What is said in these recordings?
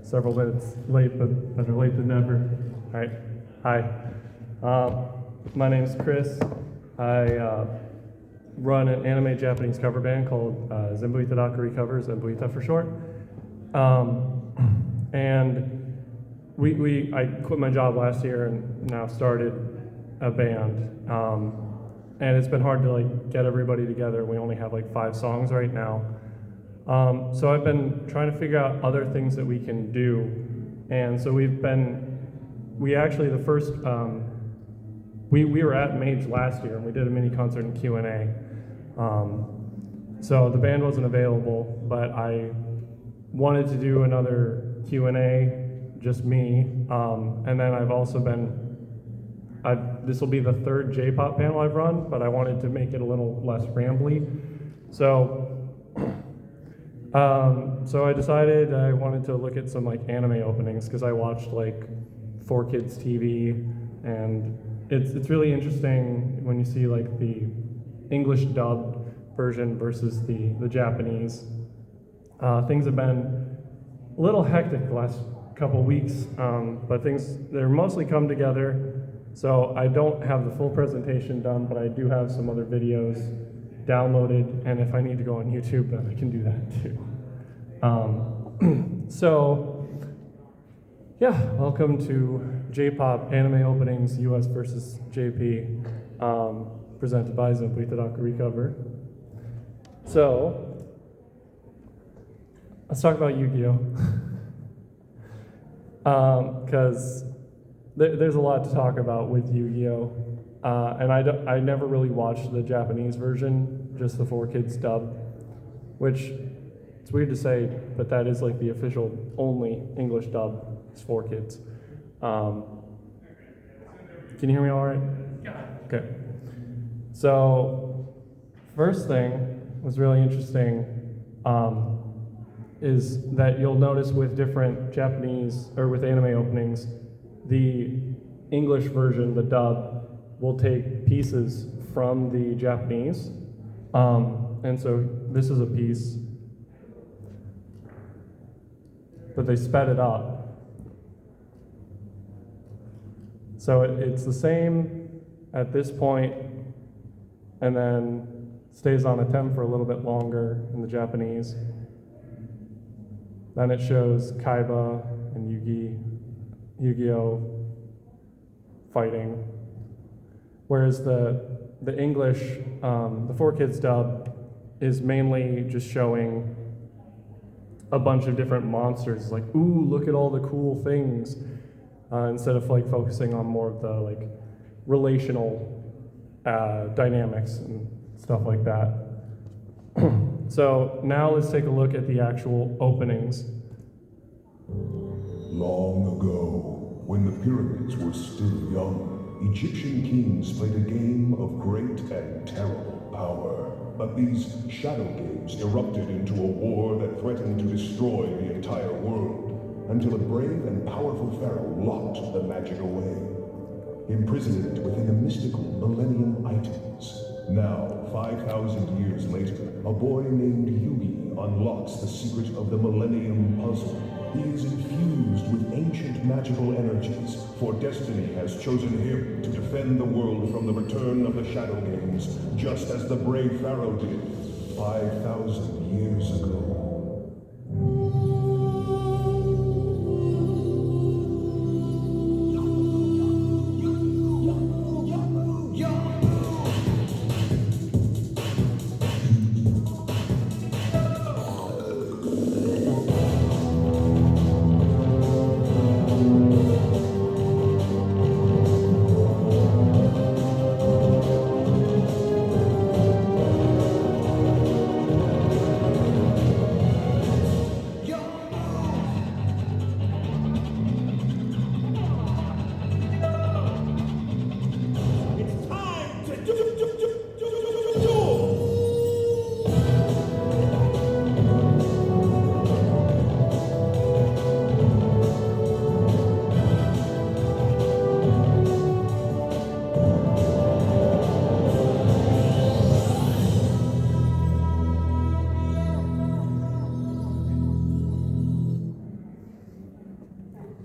several minutes late, but better late than never. All right, hi. My name is Chris. I run an anime Japanese cover band called Zenbuita Dakari Covers, Zenbuita for short. And I quit my job last year and now started a band. And it's been hard to like get everybody together. We only have like 5 songs right now. So I've been trying to figure out other things that we can do. And so we actually, the first, we were at MAGE last year and we did a mini concert and Q&A. So the band wasn't available, but I wanted to do another Q&A, just me. And then I've also this will be the 3rd J-pop panel I've run, but I wanted to make it a little less rambly. So I decided I wanted to look at some like anime openings because I watched like 4Kids TV, and it's really interesting when you see like the English dubbed version versus the Japanese. Things have been a little hectic the last couple weeks, but they're mostly come together. So I don't have the full presentation done, but I do have some other videos downloaded, and if I need to go on YouTube, then I can do that too. So, yeah, welcome to J-pop Anime Openings US versus JP, presented by Zenbuita Dakari Cover. So, let's talk about Yu-Gi-Oh! Because there's a lot to talk about with Yu-Gi-Oh! And I never really watched the Japanese version, just the 4Kids dub, which it's weird to say, but that is like the official only English dub is 4Kids. Can you hear me all right? Yeah. Okay. So first thing was really interesting is that you'll notice with different Japanese, or with anime openings, the English version, the dub, will take pieces from the Japanese. And so this is a piece, but they sped it up. So it's the same at this point, and then stays on a temp for a little bit longer in the Japanese. Then it shows Kaiba and Yu-Gi-Oh! Fighting. Whereas the English, the 4Kids dub is mainly just showing a bunch of different monsters, like, ooh, look at all the cool things, instead of like focusing on more of the like relational dynamics and stuff like that. So now let's take a look at the actual openings. Long ago, when the pyramids were still young, Egyptian kings played a game of great and terrible power. But these shadow games erupted into a war that threatened to destroy the entire world, until a brave and powerful pharaoh locked the magic away, imprisoned it within the mystical Millennium items. Now, 5,000 years later, a boy named Yugi unlocks the secret of the Millennium Puzzle. He is infused with ancient magical energies, for destiny has chosen him to defend the world from the return of the Shadow Games, just as the brave pharaoh did 5,000 years ago.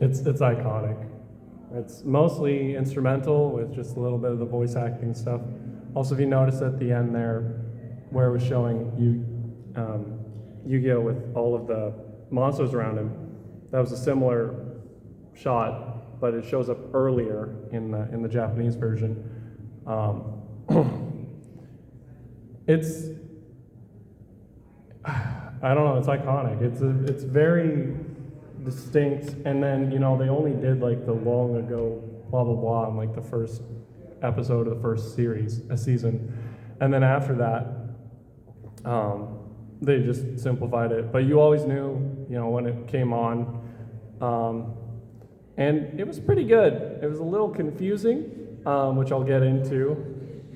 it's iconic. It's mostly instrumental with just a little bit of the voice acting stuff. Also, if you notice at the end there, where it was showing Yu-Gi-Oh with all of the monsters around him, that was a similar shot, but it shows up earlier in the Japanese version. It's, I don't know, it's iconic. It's very distinct, and then, you know, they only did like the long ago blah blah blah in like the first episode of the first season, and then after that, they just simplified it. But you always knew, you know, when it came on, and it was pretty good. It was a little confusing, which I'll get into,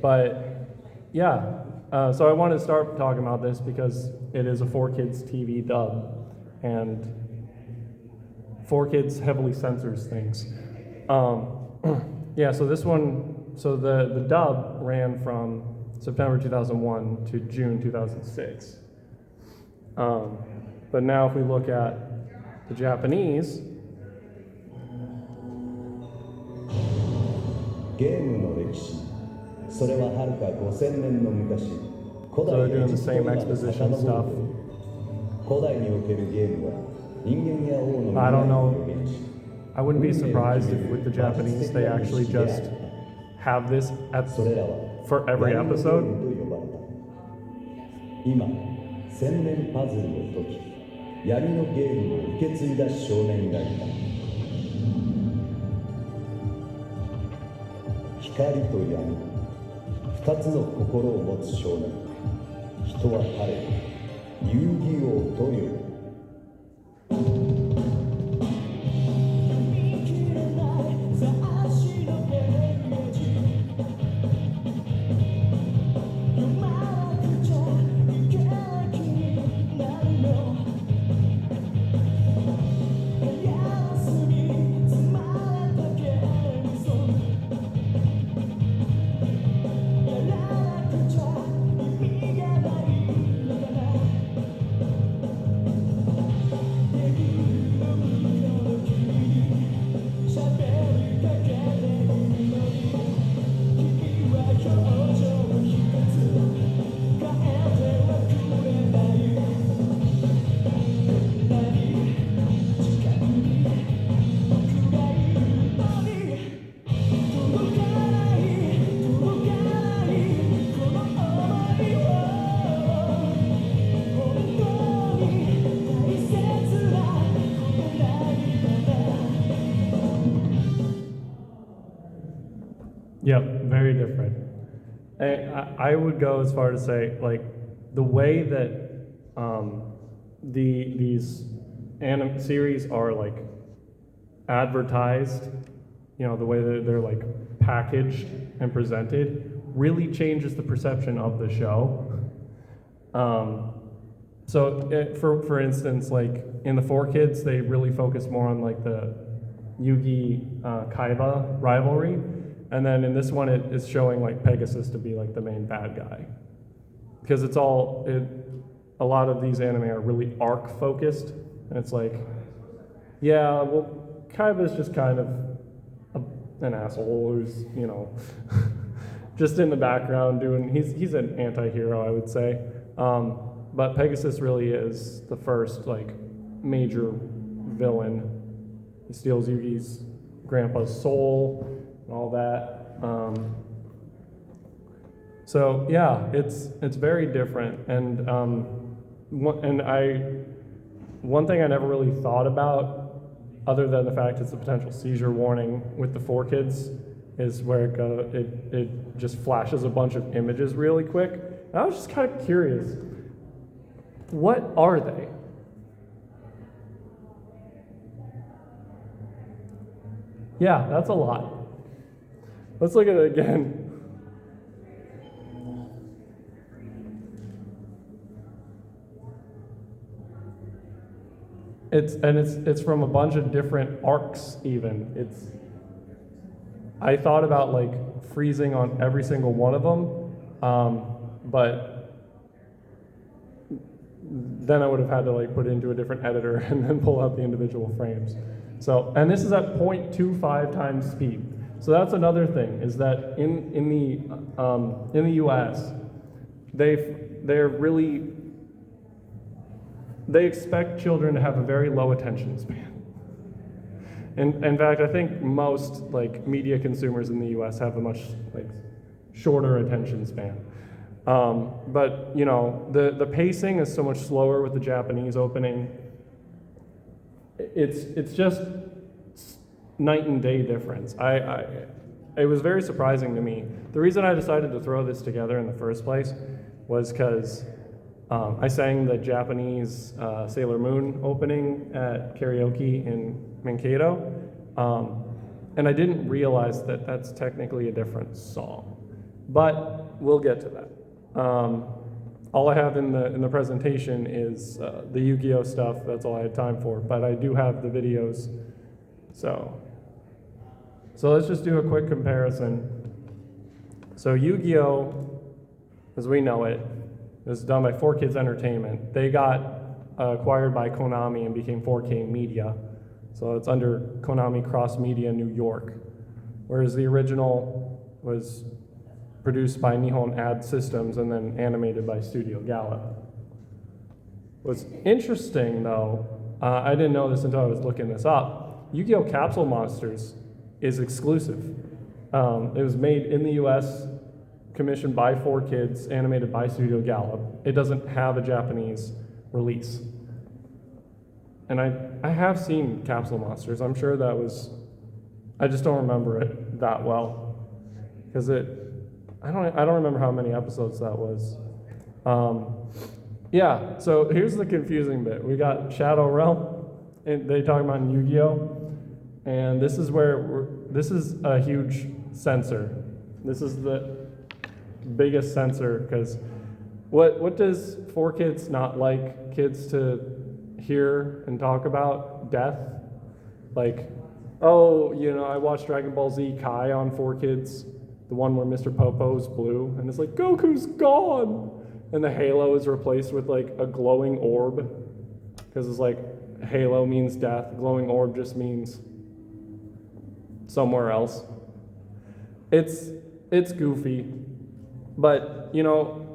but yeah. So I wanted to start talking about this because it is a 4Kids TV dub, and 4Kids heavily censors things. Yeah, so this one, so the dub ran from September 2001 to June 2006. But now if we look at the Japanese, ゲームの歴史、それははるか5000年の昔、古 so 代 they're エ doing ジ the プト same まで exposition 遡 stuff. る。古代におけるゲームは人間や王の I don't 未来 know. を表現し、 I wouldn't be surprised if with the Japanese they actually just have this それらは for every 闇のゲー episode. ムと呼ばれた。今、千年パズルを解き、闇のゲームを受け継いだ少年がいた。光と闇、二つの心を持つ少年。人は彼を遊戯王と呼ぶ。Yep, very different. And I would go as far to say, like, the way that these anime series are like advertised, you know, the way that they're like packaged and presented, really changes the perception of the show. For instance, like in the 4Kids, they really focus more on like the Yugi Kaiba rivalry. And then in this one, it is showing like Pegasus to be like the main bad guy, because a lot of these anime are really arc focused, and it's like, yeah, well, Kaiba's just kind of an asshole who's, you know, just in the background doing. He's an anti-hero, I would say, but Pegasus really is the first like major villain. He steals Yugi's grandpa's soul. All that. So yeah, it's very different, and one thing I never really thought about, other than the fact it's a potential seizure warning with the 4Kids, is where it just flashes a bunch of images really quick. And I was just kind of curious, what are they? Yeah, that's a lot. Let's look at it again. It's from a bunch of different arcs even. I thought about like freezing on every single one of them, but then I would have had to like put it into a different editor and then pull out the individual frames. So, and this is at 0.25 times speed. So that's another thing, is that in the US, they expect children to have a very low attention span. In fact, I think most like media consumers in the US have a much like shorter attention span. But you know, the pacing is so much slower with the Japanese opening. It's just night and day difference. It was very surprising to me. The reason I decided to throw this together in the first place was because I sang the Japanese Sailor Moon opening at karaoke in Mankato, and I didn't realize that that's technically a different song. But we'll get to that. All I have in the presentation is the Yu-Gi-Oh stuff. That's all I had time for. But I do have the videos. So let's just do a quick comparison. So Yu-Gi-Oh, as we know it, was done by 4Kids Entertainment. They got acquired by Konami and became 4K Media. So it's under Konami Cross Media New York. Whereas the original was produced by Nihon Ad Systems and then animated by Studio Galop. What's interesting though, I didn't know this until I was looking this up, Yu-Gi-Oh! Capsule Monsters is exclusive. It was made in the US, commissioned by 4Kids, animated by Studio Galop. It doesn't have a Japanese release. And I have seen Capsule Monsters. I'm sure that was, I just don't remember it that well. Because I don't remember how many episodes that was. Yeah, so here's the confusing bit. We got Shadow Realm, and they talk about Yu-Gi-Oh! And this is this is a huge censor. This is the biggest censor, because what does 4Kids not like kids to hear and talk about? Death. Like, oh, you know, I watched Dragon Ball Z Kai on 4Kids, the one where Mr. Popo's blue, and it's like, Goku's gone! And the halo is replaced with like a glowing orb, because it's like, halo means death, glowing orb just means somewhere else. It's goofy, but you know,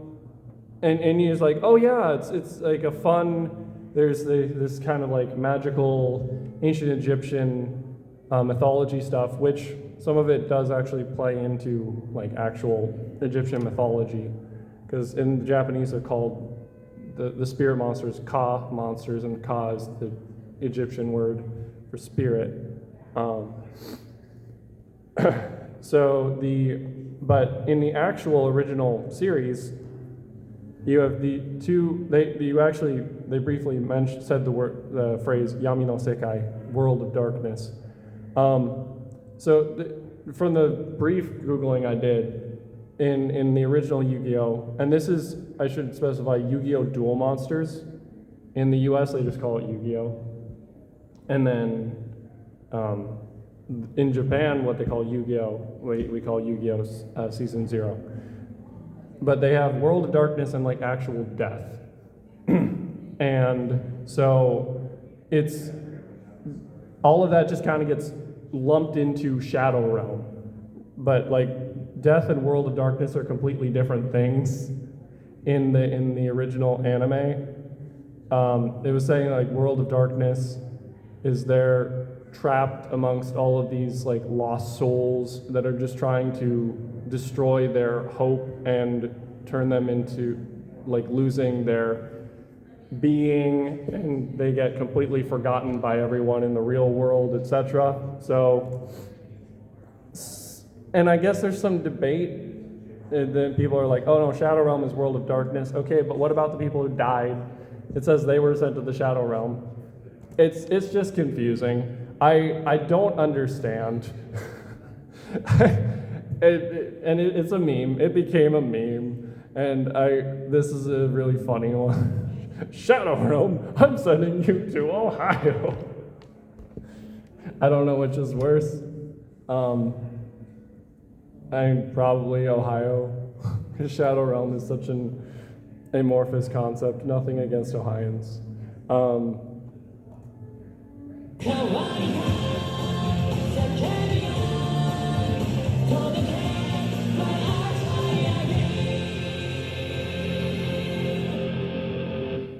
and you're like, oh yeah, it's like a fun, there's this kind of like magical ancient Egyptian mythology stuff, which some of it does actually play into like actual Egyptian mythology, because in the Japanese they're called the spirit monsters Ka monsters, and Ka is the Egyptian word for spirit. But in the actual original series, you have the two. They briefly said the phrase Yami no Sekai, world of darkness. From the brief Googling I did, in the original Yu-Gi-Oh, and this is, I should specify, Yu-Gi-Oh! Duel Monsters. In the US, they just call it Yu-Gi-Oh! And then in Japan, what they call Yu-Gi-Oh! We call Yu-Gi-Oh! Season 0. But they have World of Darkness and like actual death. And so it's, all of that just kind of gets lumped into Shadow Realm. But like Death and World of Darkness are completely different things in the original anime. It was saying like World of Darkness is there trapped amongst all of these like lost souls that are just trying to destroy their hope and turn them into like losing their being, and they get completely forgotten by everyone in the real world, etc. So, and I guess there's some debate, and then people are like, oh no, Shadow Realm is World of Darkness. Okay, but what about the people who died? It says they were sent to the Shadow Realm. It's just confusing. I don't understand. It's a meme. It became a meme, and this is a really funny one. Shadow Realm, I'm sending you to Ohio. I don't know which is worse. I'm probably Ohio, because Shadow Realm is such an amorphous concept. Nothing against Ohioans.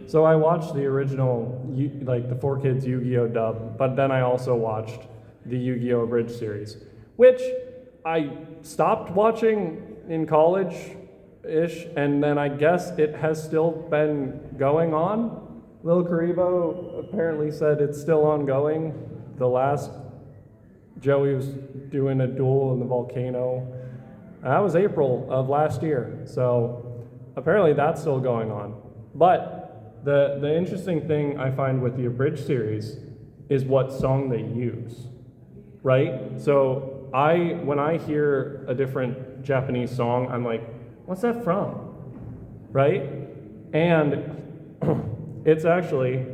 So I watched the original, like the 4Kids Yu-Gi-Oh dub, but then I also watched the Yu-Gi-Oh! Abridged series, which I stopped watching in college-ish, and then I guess it has still been going on. Lil Karibo apparently said it's still ongoing. The last, Joey was doing a duel in the volcano. That was April of last year, so apparently that's still going on. But the interesting thing I find with the Abridged series is what song they use, right? So when I hear a different Japanese song, I'm like, what's that from, right? And it's actually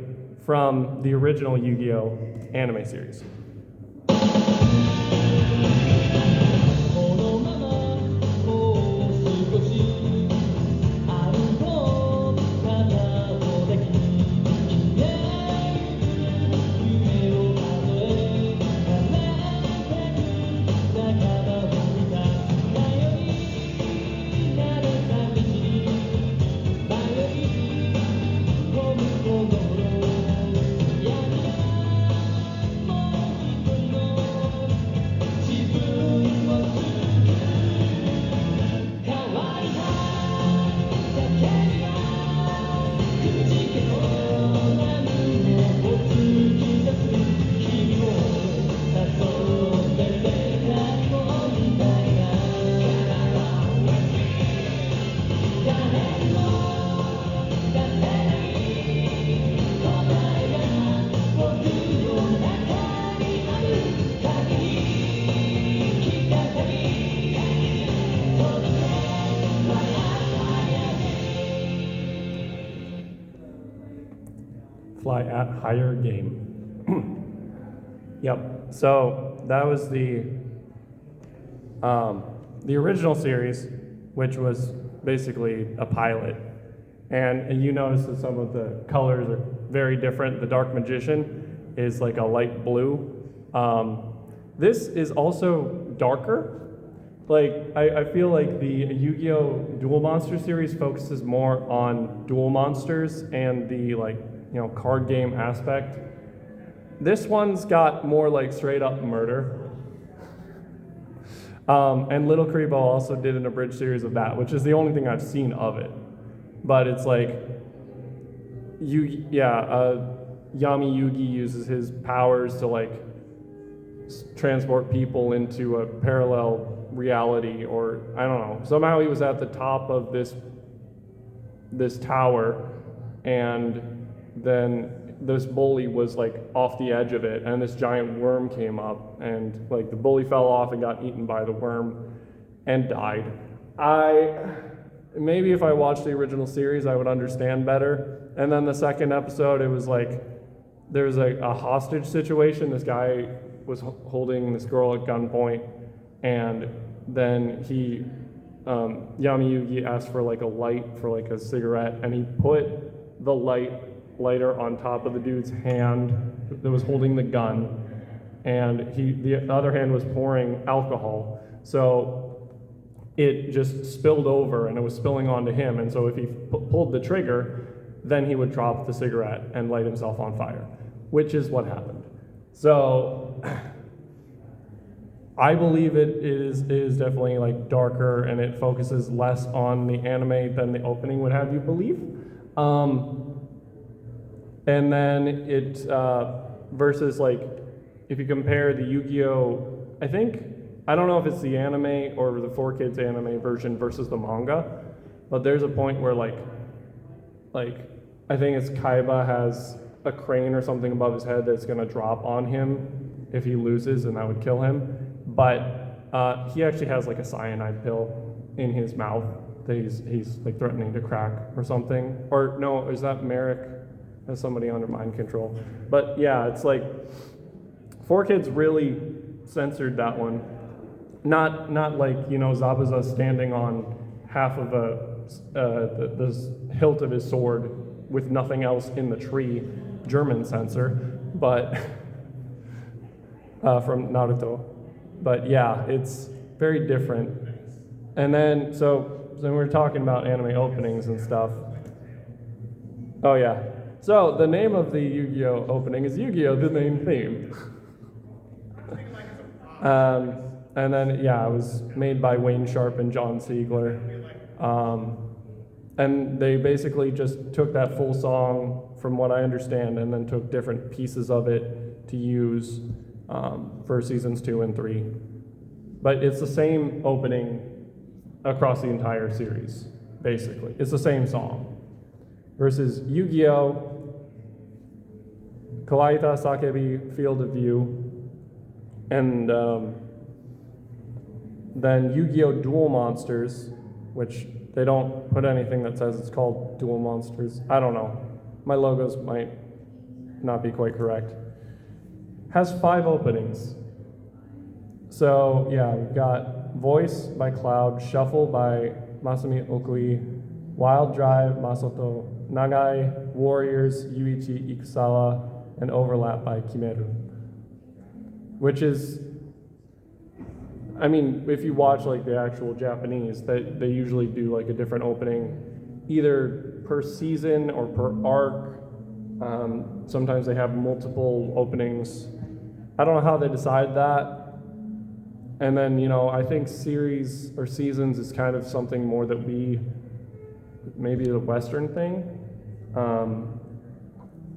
from the original Yu-Gi-Oh! Anime series. Fly at higher game. Yep. So that was the original series, which was basically a pilot. And you notice that some of the colors are very different. The Dark Magician is like a light blue. This is also darker. Like, I feel like the Yu-Gi-Oh! Duel Monster series focuses more on duel monsters and the card game aspect. This one's got more like straight up murder. And Little Karibo also did an abridged series of that, which is the only thing I've seen of it. But it's like, Yami Yugi uses his powers to like transport people into a parallel reality, or I don't know. Somehow he was at the top of this tower, and then this bully was like off the edge of it, and this giant worm came up, and like the bully fell off and got eaten by the worm and died. Maybe if I watched the original series, I would understand better. And then the second episode, it was like there was a hostage situation. This guy was holding this girl at gunpoint, and then Yami Yugi asked for like a light for like a cigarette, and he put the lighter on top of the dude's hand that was holding the gun, and the other hand was pouring alcohol. So it just spilled over, and it was spilling onto him, and so if he pulled the trigger, then he would drop the cigarette and light himself on fire, which is what happened. So I believe it is definitely like darker, and it focuses less on the anime than the opening would have you believe. And then it versus like, if you compare the Yu-Gi-Oh, I don't know if it's the anime or the 4Kids anime version versus the manga, but there's a point where like I think it's Kaiba has a crane or something above his head that's gonna drop on him if he loses, and that would kill him. But he actually has like a cyanide pill in his mouth that he's like threatening to crack or something. Or no, is that Merrick? Has somebody under mind control? But yeah, it's like 4Kids really censored that one. Not like, Zabuza standing on half of the hilt of his sword with nothing else in the tree, German censor, but from Naruto. But yeah, it's very different. And then, so we're talking about anime openings and stuff. Oh yeah. So the name of the Yu-Gi-Oh opening is Yu-Gi-Oh, the main theme. And then, yeah, it was made by Wayne Sharpe and John Siegler. And they basically just took that full song, from what I understand, and then took different pieces of it to use for seasons 2 and 3. But it's the same opening across the entire series, basically. It's the same song. Versus Yu-Gi-Oh, Kawaita, Sakebi, Field of View, and then Yu-Gi-Oh! Duel Monsters, which they don't put anything that says it's called Duel Monsters. I don't know. My logos might not be quite correct. Has 5 openings. So yeah, we've got Voice by Cloud, Shuffle by Masami Okui, Wild Drive, Masato Nagai, Warriors, Yuichi Ikusawa, and Overlap by Kimeru. Which is, I mean, if you watch like the actual Japanese, they usually do like a different opening, either per season or per arc. Sometimes they have multiple openings. I don't know how they decide that. And then, you know, I think series or seasons is kind of something more that maybe the Western thing.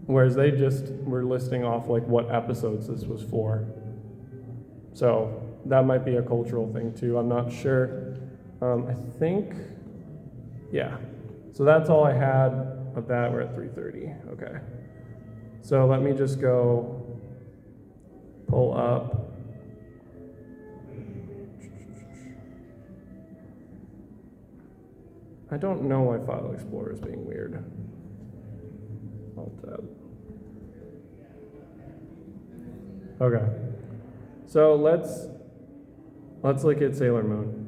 Whereas they just were listing off like what episodes this was for. So that might be a cultural thing too, I'm not sure. I think, yeah. So that's all I had of that. We're at 3:30, okay. So let me just go pull up. I don't know why File Explorer is being weird. Alt-tab. Okay. So let's look at Sailor Moon.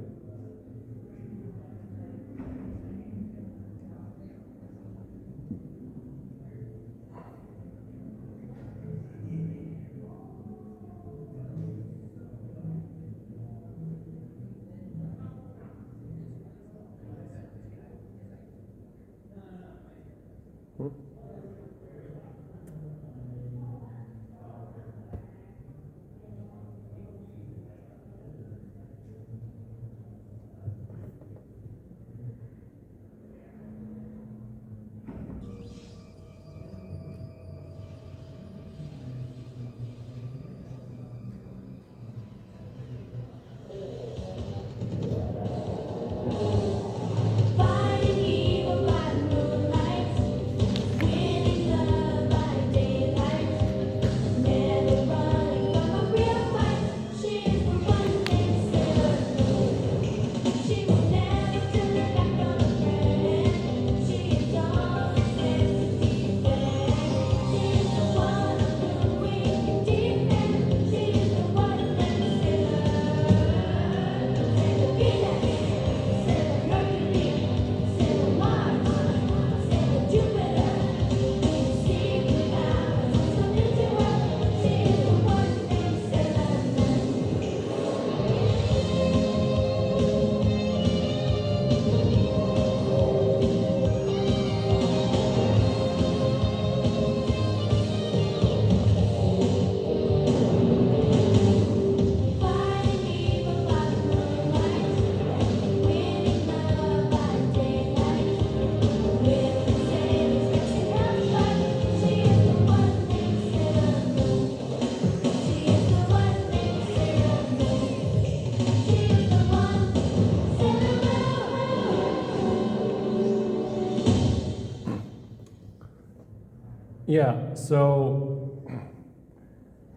Yeah, so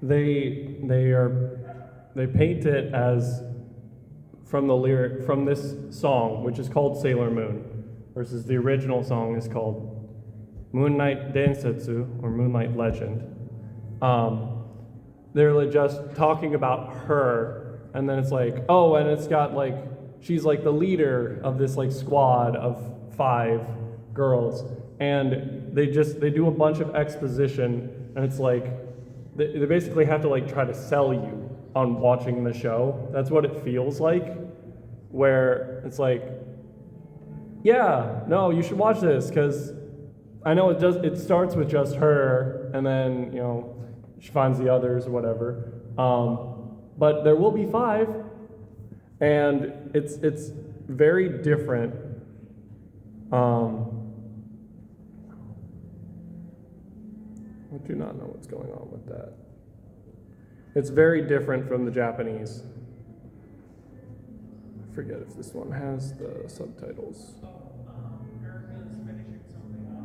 they paint it as from this song, which is called Sailor Moon, versus the original song is called Moonlight Densetsu, or Moonlight Legend. They're just talking about her, and then it's like, oh, and it's got like, she's like the leader of this like squad of 5 girls, and they do a bunch of exposition, and it's like they basically have to like try to sell you on watching the show. That's what it feels like, where it's like, yeah, no, you should watch this because I know it starts with just her, and then she finds the others or whatever. But there will be 5, and it's very different. I do not know what's going on with that. It's very different from the Japanese. I forget if this one has the subtitles. Erica's finishing something up.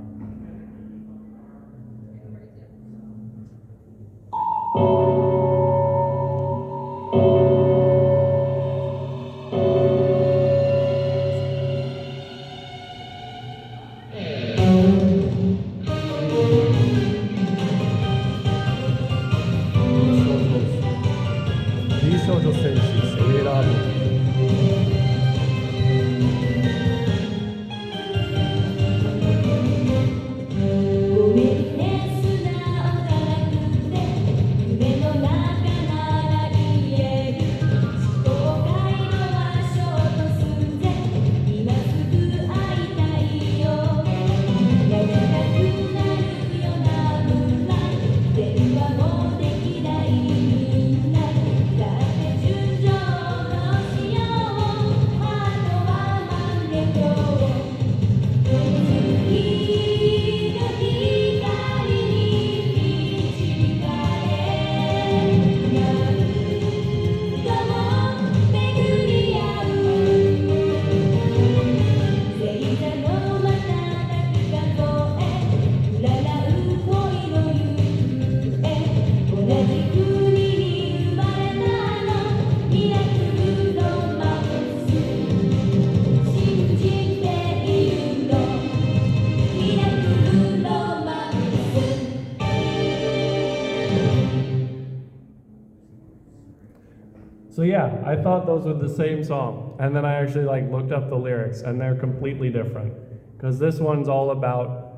So yeah, I thought those were the same song, and then I actually like looked up the lyrics, and they're completely different. Because this one's all about,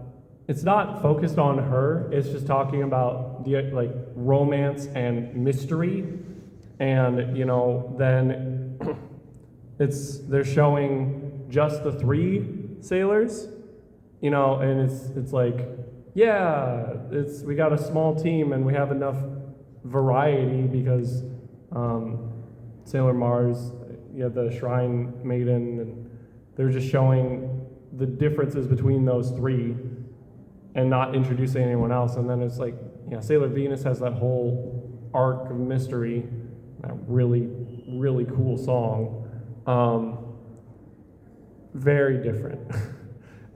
it's not focused on her, it's just talking about the like romance and mystery, and then they're showing just the 3 sailors, and it's like, yeah, we got a small team and we have enough variety because Sailor Mars, the Shrine Maiden, and they're just showing the differences between those 3 and not introducing anyone else. And then it's like, Sailor Venus has that whole arc of mystery, that really, really cool song. Very different.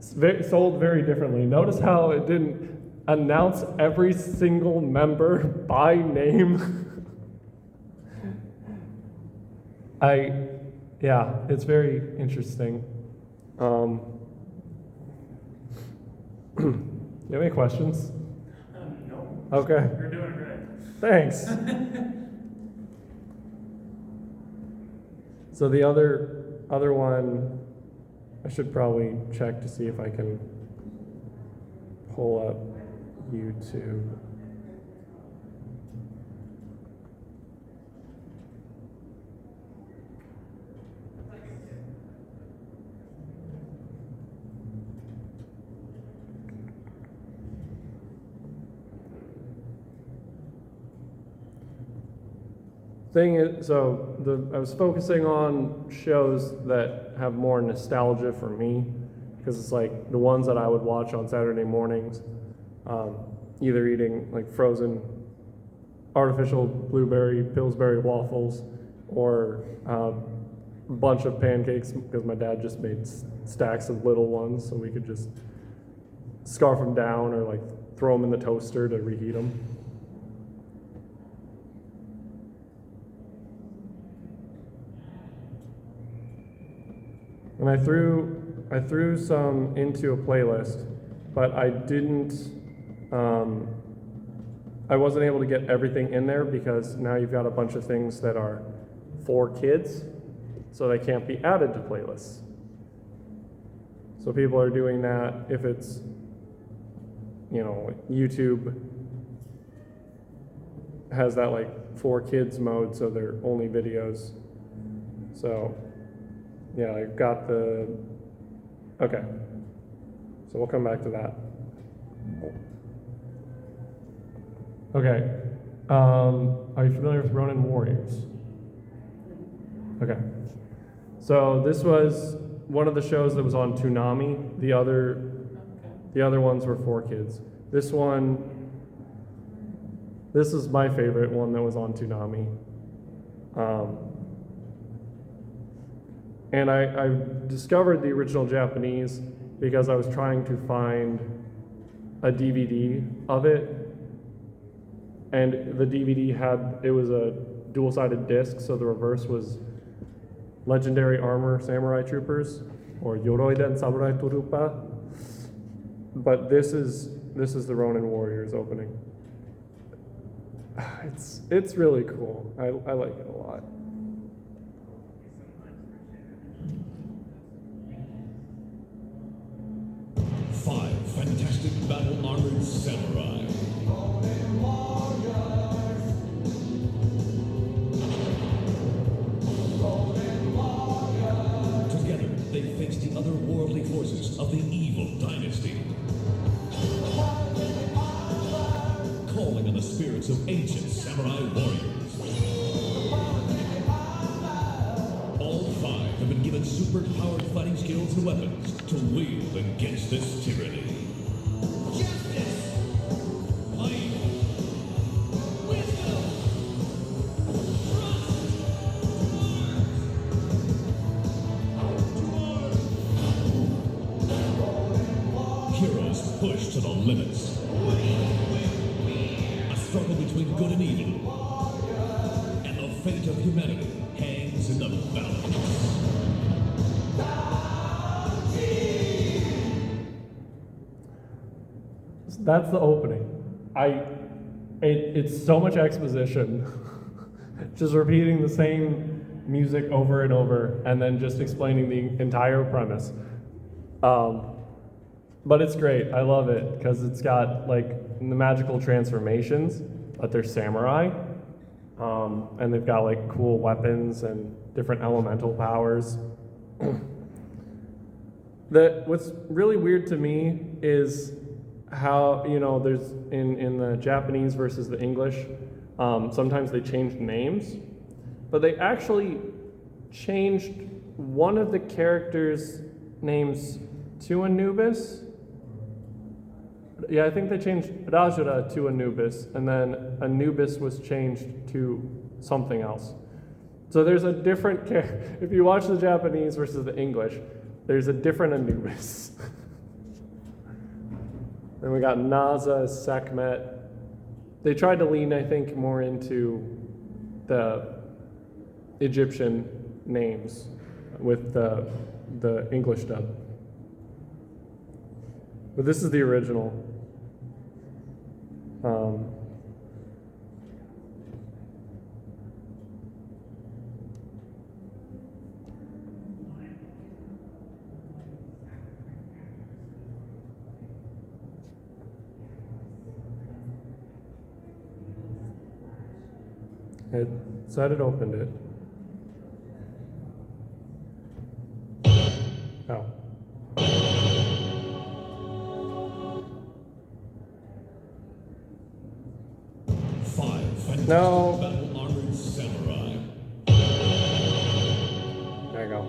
It's sold very differently. Notice how it didn't announce every single member by name. It's very interesting. You have any questions? No. Okay. You're doing great. Thanks. So the other one, I should probably check to see if I can pull up YouTube. Thing is, I was focusing on shows that have more nostalgia for me, because it's like the ones that I would watch on Saturday mornings, either eating like frozen artificial blueberry Pillsbury waffles or a bunch of pancakes, because my dad just made stacks of little ones so we could just scarf them down or like throw them in the toaster to reheat them. And I threw some into a playlist, but I didn't, I wasn't able to get everything in there because now you've got a bunch of things that are for kids, so they can't be added to playlists. So people are doing that if it's, you know, YouTube has that like for kids mode, so they're only videos. So yeah, I've got the, okay. So we'll come back to that. Okay. Are you familiar with Ronin Warriors? Okay. So this was one of the shows that was on Toonami. The other ones were for kids. This is my favorite one that was on Toonami. And I discovered the original Japanese because I was trying to find a DVD of it. And the DVD it was a dual-sided disc, so the reverse was Legendary Armor Samurai Troopers, or Yoroiden Samurai Troopa. But this is the Ronin Warriors opening. It's really cool. I like it a lot. Five fantastic battle-armored samurai. Together, they face the otherworldly forces of the evil dynasty. Calling on the spirits of ancient samurai warriors. All five have been given super-powered fighting skills and weapons to wield against this tyranny. Justice! Light! Wisdom! Trust! Heroes pushed to the limits. A struggle between good and evil. And the fate of humanity hangs in the balance. That's the opening. It's so much exposition, just repeating the same music over and over, and then just explaining the entire premise. But it's great. I love it because it's got like the magical transformations, but they're samurai, and they've got like cool weapons and different elemental powers. What's really weird to me is how, you know, there's in the Japanese versus the English, sometimes they changed names, but they actually changed one of the characters' names to Anubis. Yeah, I think they changed Rajura to Anubis, and then Anubis was changed to something else. So there's a different character. If you watch the Japanese versus the English, there's a different Anubis. Then we got Naza as Sekhmet. They tried to lean, I think, more into the Egyptian names with the English dub. But this is the original. It said it opened it. Oh. Five fantastic No. battle-armored samurai. There you go.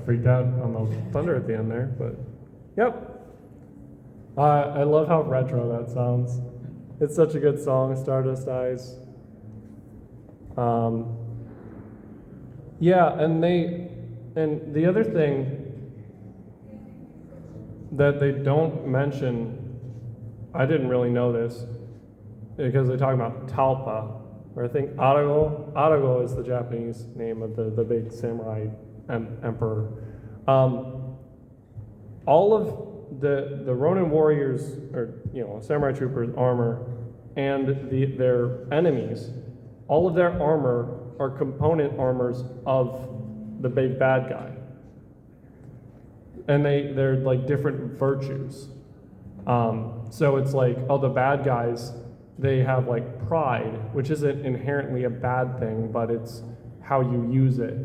freaked out on the thunder at the end there, but yep. I love how retro that sounds. It's such a good song, Stardust Eyes. Yeah, and the other thing that they don't mention, I didn't really know this, because they talk about Talpa, or I think Arago is the Japanese name of the big samurai emperor. All of the Ronin warriors, or samurai troopers' armor, and their enemies, all of their armor are component armors of the big bad guy, and they're like different virtues. So it's like, the bad guys, they have like pride, which isn't inherently a bad thing, but it's how you use it.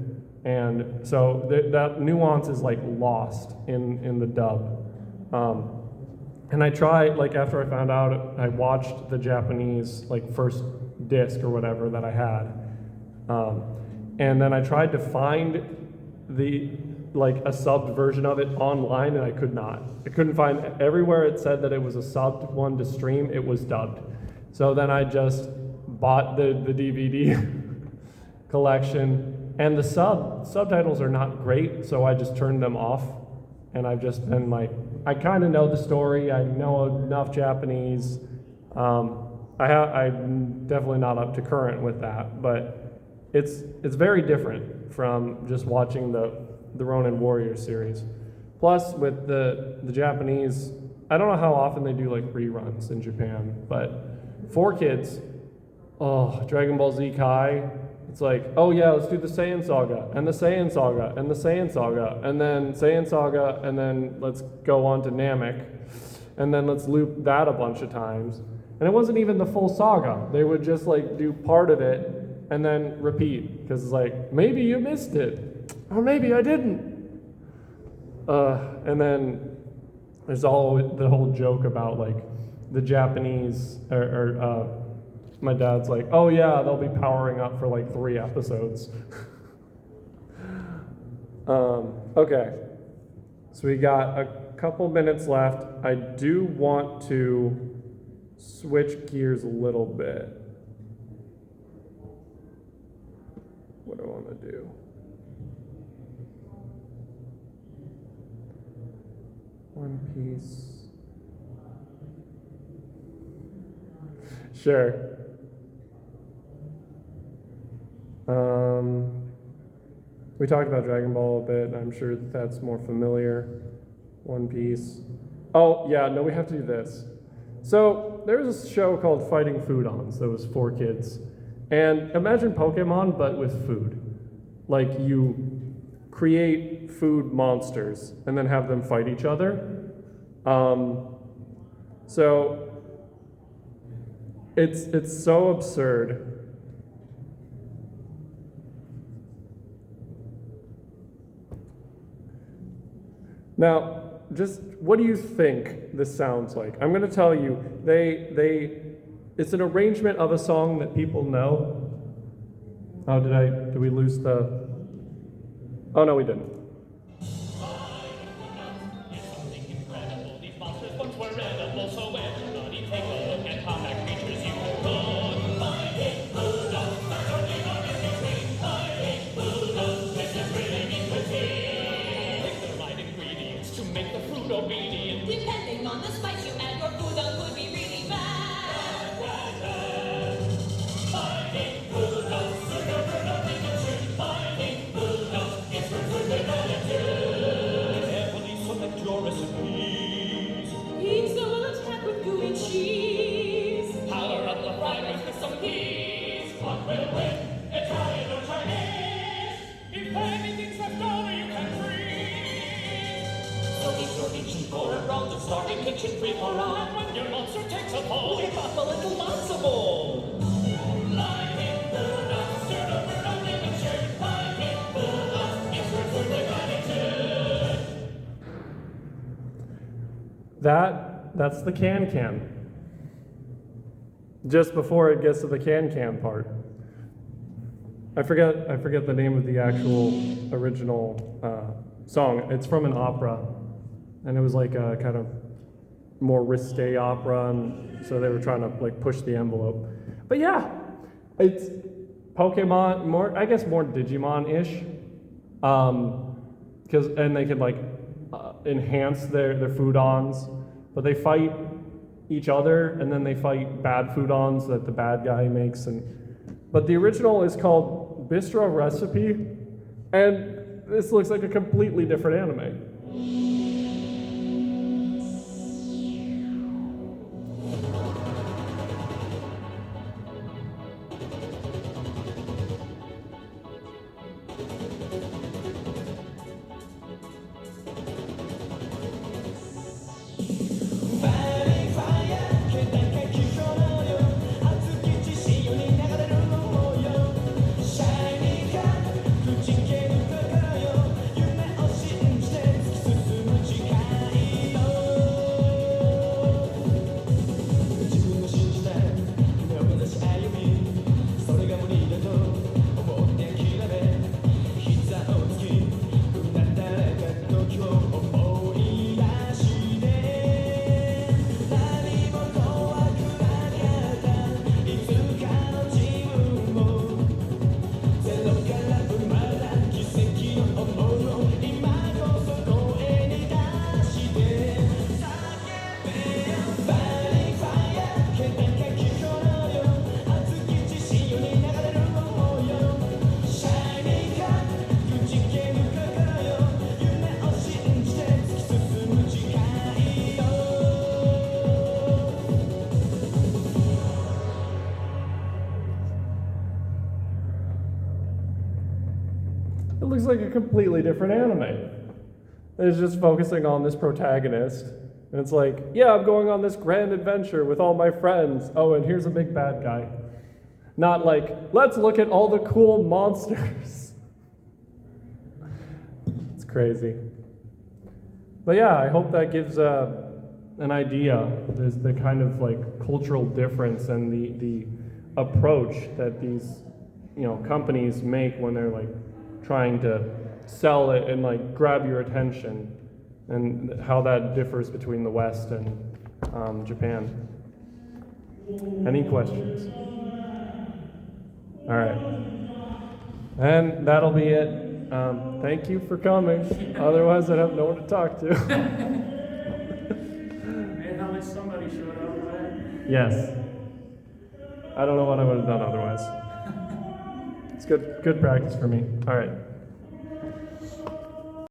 And so that nuance is like lost in the dub. And I tried, like after I found out, I watched the Japanese like first disc or whatever that I had. And then I tried to find a subbed version of it online, and I could not. I couldn't find, everywhere it said that it was a subbed one to stream, it was dubbed. So then I just bought the DVD collection, and the subtitles are not great, so I just turned them off, and I've just been like, I kind of know the story, I know enough Japanese. I'm definitely not up to current with that, but it's very different from just watching the Ronin Warriors series. Plus, with the Japanese, I don't know how often they do like reruns in Japan, but 4Kids, Dragon Ball Z Kai, it's like, oh yeah, let's do the Saiyan Saga, and the Saiyan Saga, and the Saiyan Saga, and then Saiyan Saga, and then let's go on to Namek, and then let's loop that a bunch of times. And it wasn't even the full saga. They would just like do part of it and then repeat, because it's like, maybe you missed it, or maybe I didn't. And then there's the whole joke about like the Japanese, my dad's like, oh yeah, they'll be powering up for like 3 episodes. Okay, so we got a couple minutes left. I do want to switch gears a little bit. What do I want to do? One Piece. Sure. We talked about Dragon Ball a bit. I'm sure that's more familiar. One Piece. Oh, yeah, no, we have to do this. So there was a show called Fighting Foodons that was 4Kids. And imagine Pokemon, but with food. Like you create food monsters and then have them fight each other. So it's so absurd. Now, just what do you think this sounds like? I'm going to tell you, it's an arrangement of a song that people know. Oh, did we lose the? Oh no, we didn't. Depending on the spice you add, your food could be really bad. Fighting Buddhas, it's for food and attitude. Carefully select your recipes. Each them will attack with gooey cheese. Power up the fried rice with some peas. What will win? Italian or Chinese? If anything's left over, you can freeze. So if you're itching for a round of starting kitchen free for all, and when your monster takes a fall, whip up a little matzo ball. Fighting Buddhas, stir up for nothing and share. Fighting Buddhas, it's for food with attitude. That's the can. Just before it gets to the can part. I forget the name of the actual original song. It's from an opera, and it was like a kind of more risque opera, and so they were trying to like push the envelope. But yeah, it's Pokemon, more I guess more Digimon-ish, because and they could like enhance their foodons, but they fight each other, and then they fight bad foodons that the bad guy makes. But the original is called Bistro Recipe, and this looks like a completely different anime. It looks like a completely different anime. It's just focusing on this protagonist, and it's like, yeah, I'm going on this grand adventure with all my friends. Oh, and here's a big bad guy. Not like, let's look at all the cool monsters. It's crazy. But yeah, I hope that gives an idea. There's the kind of like cultural difference and the approach that these companies make when they're like trying to sell it and like grab your attention, and how that differs between the West and Japan. Any questions? All right, and that'll be it. Thank you for coming. Otherwise, I'd have no one to talk to. And at least somebody showed up, right? Yes. I don't know what I would have done otherwise. It's good practice for me. All right.